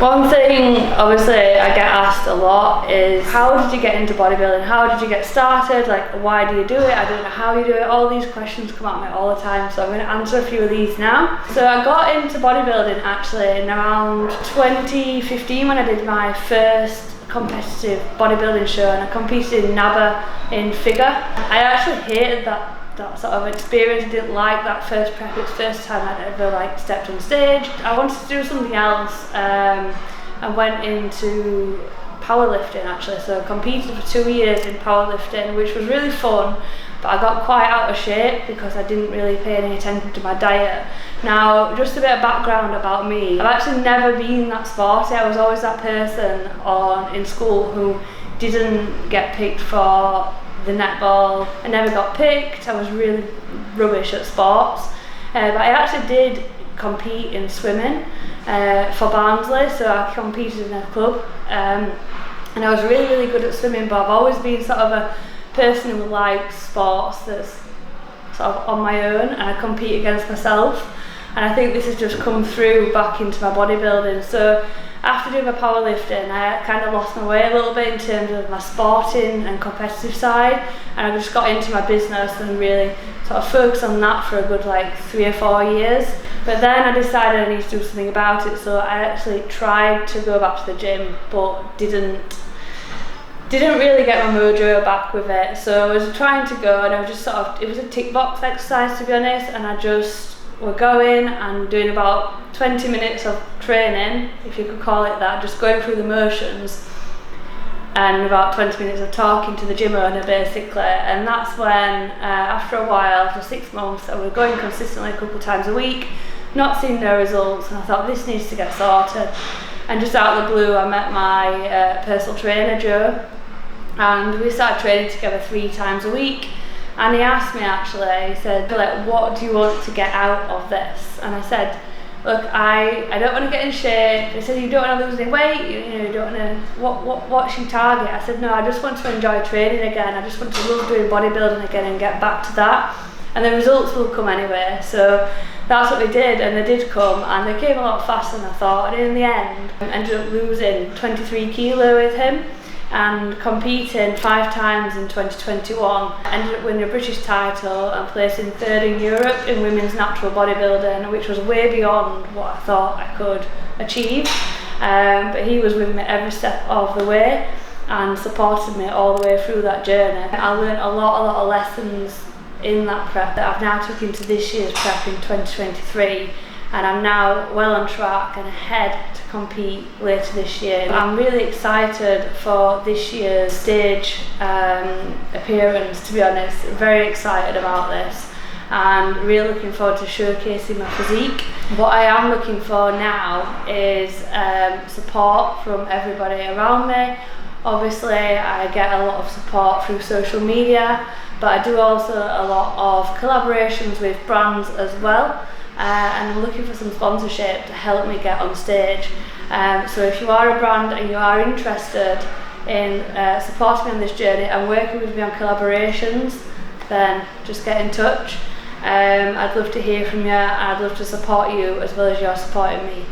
One thing obviously I get asked a lot is, how did you get into bodybuilding? How did you get started? Like, why do you do it? I don't know how you do it. All these questions come at me all the time, so I'm going to answer a few of these now. So I got into bodybuilding actually in around 2015 when I did my first competitive bodybuilding show, and I competed in NABA in figure. I actually hated that sort of experience. I didn't like that first prep. It was the first time I'd ever stepped on stage. I wanted to do something else. I went into powerlifting actually, so I competed for 2 years in powerlifting, which was really fun, but I got quite out of shape because I didn't really pay any attention to my diet. Now, just a bit of background about me. I've actually never been that sporty. I was always that person in school who didn't get picked for the netball. I never got picked. I was really rubbish at sports, but I actually did compete in swimming for Barnsley, so I competed in a club, and I was really good at swimming, but I've always been sort of a person who likes sports that's sort of on my own, and I compete against myself, and I think this has just come through back into my bodybuilding. So after doing my powerlifting, I kind of lost my way a little bit in terms of my sporting and competitive side, and I just got into my business and really sort of focused on that for a good 3 or 4 years. But then I decided I need to do something about it, so I actually tried to go back to the gym, but didn't really get my mojo back with it. So I was trying to go, and I was just it was a tick box exercise, to be honest, and I just were going and doing about 20 minutes of training, if you could call it that, just going through the motions, and about 20 minutes of talking to the gym owner basically. And that's when, after a while, after 6 months, I was going consistently a couple of times a week, not seeing no results, and I thought this needs to get sorted. And just out of the blue, I met my personal trainer, Joe, and we started training together 3 times a week. And he asked me actually, he said, what do you want to get out of this? And I said, look, I don't want to get in shape. He said, you don't want to lose any weight, you don't want to, what's your target? I said, no, I just want to enjoy training again. I just want to love doing bodybuilding again and get back to that. And the results will come anyway. So that's what they did, and they did come, and they came a lot faster than I thought. And in the end, I ended up losing 23 kilo with him, and competing 5 times in 2021. Ended up winning a British title and placing 3rd in Europe in women's natural bodybuilding, which was way beyond what I thought I could achieve. But he was with me every step of the way and supported me all the way through that journey. I learned a lot of lessons in that prep that I've now took into this year's prep in 2023, and I'm now well on track and ahead to compete later this year. I'm really excited for this year's stage appearance, to be honest. Very excited about this and really looking forward to showcasing my physique. What I am looking for now is support from everybody around me. Obviously I get a lot of support through social media, but I do also a lot of collaborations with brands as well. And I'm looking for some sponsorship to help me get on stage. So if you are a brand and you are interested in supporting me on this journey and working with me on collaborations, then just get in touch. I'd love to hear from you, and I'd love to support you as well as you're supporting me.